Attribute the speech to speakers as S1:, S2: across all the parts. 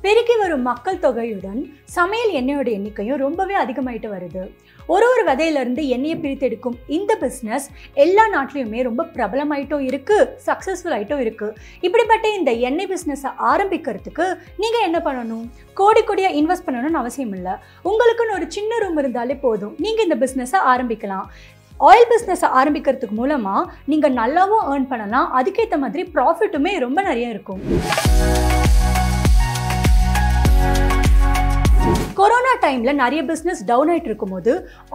S1: பெருகி வரும் மக்கள் தொகையுடன் சமையல் எண்ணெயோட எண்ணிக்கையும் ரொம்பவே அதிகமாயிட்டு வருது. ஒரு விதையிலிருந்து எண்ணெயை பிரித்தெடுக்கும் இந்த பிஸ்னஸ் எல்லா நாட்டிலையுமே ரொம்ப பிரபலமாயிட்டும் இருக்கு, சக்ஸஸ்ஃபுல் ஆயிட்டும் இருக்கு. இப்படிப்பட்ட இந்த எண்ணெய் பிஸ்னஸை ஆரம்பிக்கிறதுக்கு நீங்க என்ன பண்ணணும்? கோடியா இன்வெஸ்ட் பண்ணணும்னு அவசியம் இல்லை. உங்களுக்குன்னு ஒரு சின்ன ரூம் இருந்தாலே போதும், நீங்க இந்த பிஸ்னஸை ஆரம்பிக்கலாம். ஆயில் பிஸ்னஸை ஆரம்பிக்கிறதுக்கு மூலமா நீங்க நல்லாவும் ஏர்ன் பண்ணலாம், அதுக்கேற்ற மாதிரி ப்ராஃபிட்டுமே ரொம்ப நிறைய இருக்கும். கொரோனா டைம்ல நிறைய பிஸ்னஸ் டவுன் ஆயிட்டு இருக்கும்போது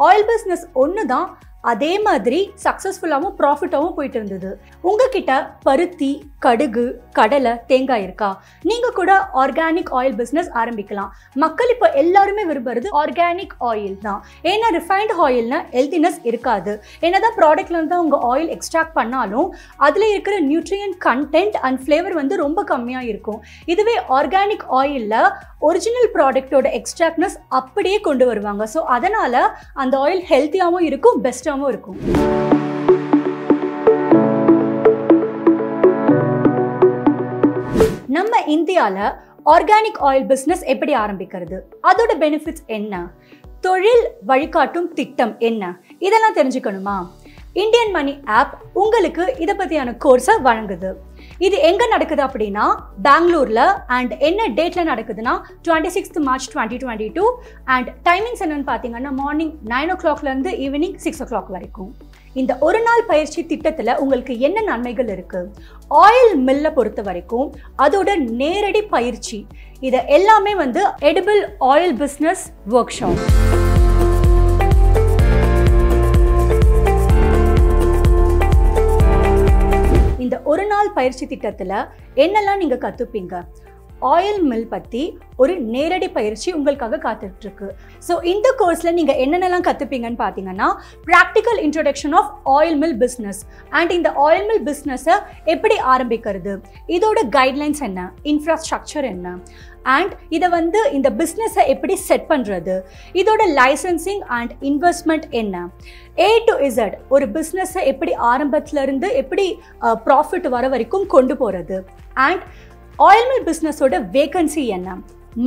S1: ஆயில் பிஸ்னஸ் ஒன்று தான் அதே மாதிரி சக்ஸஸ்ஃபுல்லாகவும் ப்ராஃபிட்டாகவும் போயிட்டு இருந்தது. உங்ககிட்ட பருத்தி, கடுகு, கடலை, தேங்காய் இருக்கா? நீங்கள் கூட ஆர்கானிக் ஆயில் பிஸ்னஸ் ஆரம்பிக்கலாம். மக்கள் இப்போ எல்லாருமே விரும்புறது ஆர்கானிக் ஆயில் தான். ஏன்னா ரிஃபைன்ட் ஆயில்னா ஹெல்த்தினஸ் இருக்காது. என்னதான் ப்ராடக்ட்ல இருந்து உங்கள் ஆயில் எக்ஸ்ட்ராக்ட் பண்ணாலும் அதில் இருக்கிற நியூட்ரியன்ட் கண்டென்ட் அண்ட் ஃப்ளேவர் வந்து ரொம்ப கம்மியாக இருக்கும். இதுவே ஆர்கானிக் ஆயிலில் ஒரிஜினல் ப்ராடக்டோட எக்ஸ்ட்ராக்ட்னஸ் அப்படியே கொண்டு வருவாங்க. ஸோ அதனால் அந்த ஆயில் ஹெல்த்தியாகவும் இருக்கும், பெஸ்ட்டாகவும் இருக்கும். நம்ம இந்தியாவில் ஆர்கானிக் ஆயில் பிஸ்னஸ் எப்படி ஆரம்பிக்கிறது, அதோட பெனிஃபிட்ஸ் என்ன, தொழில் வழிகாட்டும் திட்டம் என்ன, இதெல்லாம் தெரிஞ்சுக்கணுமா? இந்தியன் மணி ஆப் உங்களுக்கு இதை பற்றியான கோர்ஸை வழங்குது. இது எங்கே நடக்குது அப்படின்னா பெங்களூரில். அண்ட் என்ன டேட்டில் நடக்குதுன்னா 26 மார்ச் 2022. அண்ட் டைமிங்ஸ் என்னன்னு பார்த்தீங்கன்னா மார்னிங் 9 o'clockலேருந்து ஈவினிங் 6 o'clock வரைக்கும். இந்த ஒரு நாள் பயிற்சி திட்டத்தில் உங்களுக்கு என்ன நன்மைகள் இருக்குது? ஆயில் மில்லை பொறுத்த வரைக்கும் அதோட நேரடி பயிற்சி, இதை எல்லாமே வந்து edible oil business work shop. இந்த ஒரு நாள் பயிற்சி திட்டத்தில் என்னெல்லாம் நீங்கள் கற்றுப்பீங்க? ஆயில் மில் பற்றி ஒரு நேரடி பயிற்சி உங்களுக்காக காத்துட்டு இருக்கு. ஸோ இந்த கோர்ஸில் நீங்கள் என்னென்னலாம் கற்றுப்பீங்கன்னு பார்த்தீங்கன்னா practical introduction of oil mill business and இந்த ஆயில் மில் பிஸ்னஸை எப்படி ஆரம்பிக்கிறது, இதோட கைட்லைன்ஸ் என்ன, இன்ஃப்ராஸ்ட்ரக்சர் என்ன, அண்ட் இதை வந்து இந்த பிஸ்னஸை எப்படி செட் பண்ணுறது, இதோட லைசன்சிங் அண்ட் இன்வெஸ்ட்மெண்ட் என்ன, A to Z ஒரு பிஸ்னஸை எப்படி ஆரம்பத்திலேருந்து எப்படி ப்ராஃபிட் வர வரைக்கும் கொண்டு போகிறது, அண்ட் ஆயில் மில் பிஸ்னஸோட வேகன்சி என்ன,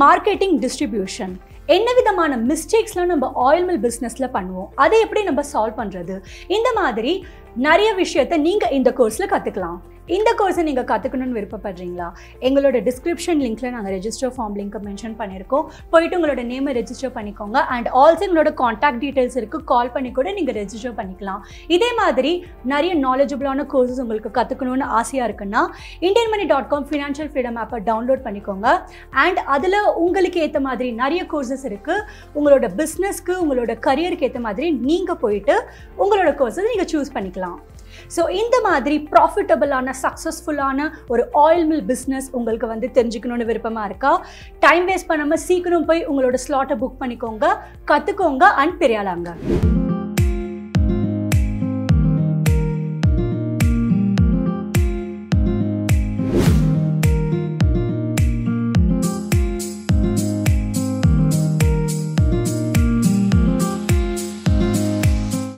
S1: மார்க்கெட்டிங், டிஸ்ட்ரிபியூஷன், என்ன விதமான மிஸ்டேக்ஸ்லாம் நம்ம ஆயில் மில் பிஸ்னஸில் பண்ணுவோம், அதை எப்படி நம்ம சால்வ் பண்ணுறது, இந்த மாதிரி நிறைய விஷயத்தை நீங்கள் இந்த கோர்ஸில் கற்றுக்கலாம். இந்த கோர்ஸை நீங்கள் கற்றுக்கணும்னு விருப்பப்படுறீங்களா? எங்களோட டிஸ்கிரிப்ஷன் லிங்க்கில் நாங்கள் ரெஜிஸ்டர் ஃபார்ம் லிங்க்கை மென்ஷன் பண்ணியிருக்கோம். போயிட்டு உங்களோட நேமை ரெஜிஸ்டர் பண்ணிக்கோங்க. அண்ட் ஆல்சோ எங்களோட காண்டாக்ட் டீட்டெயில்ஸ் இருக்குது, கால் பண்ணி கூட நீங்கள் ரெஜிஸ்டர் பண்ணிக்கலாம். இதே மாதிரி நிறைய நாலேஜபிளான கோர்ஸஸ் உங்களுக்கு கற்றுக்கணும்னு ஆசையாக இருக்குன்னா IndianMoney.com ஃபினான்ஷியல் ஃப்ரீடம் ஆப்பை டவுன்லோட் பண்ணிக்கோங்க. அண்ட் அதில் உங்களுக்கு ஏற்ற மாதிரி நிறைய கோர்ஸஸ் இருக்குது. உங்களோட பிஸ்னஸ்க்கு, உங்களோட கரியருக்கு ஏற்ற மாதிரி நீங்கள் போயிட்டு உங்களோட கோர்ஸஸ் நீங்கள் சூஸ் பண்ணிக்கலாம். ஸோ இந்த மாதிரி ப்ராஃபிட்டபிளான, சக்ஸஸ்ஃபுல்லான ஒரு ஆயில் மில் பிஸ்னஸ் உங்களுக்கு வந்து தெரிஞ்சுக்கணும்னு விருப்பமாக இருக்கா? டைம் வேஸ்ட் பண்ணாமல் சீக்கிரம் போய் உங்களோட ஸ்லாட்டை புக் பண்ணிக்கோங்க, கற்றுக்கோங்க அண்ட் பெரியாளாங்க.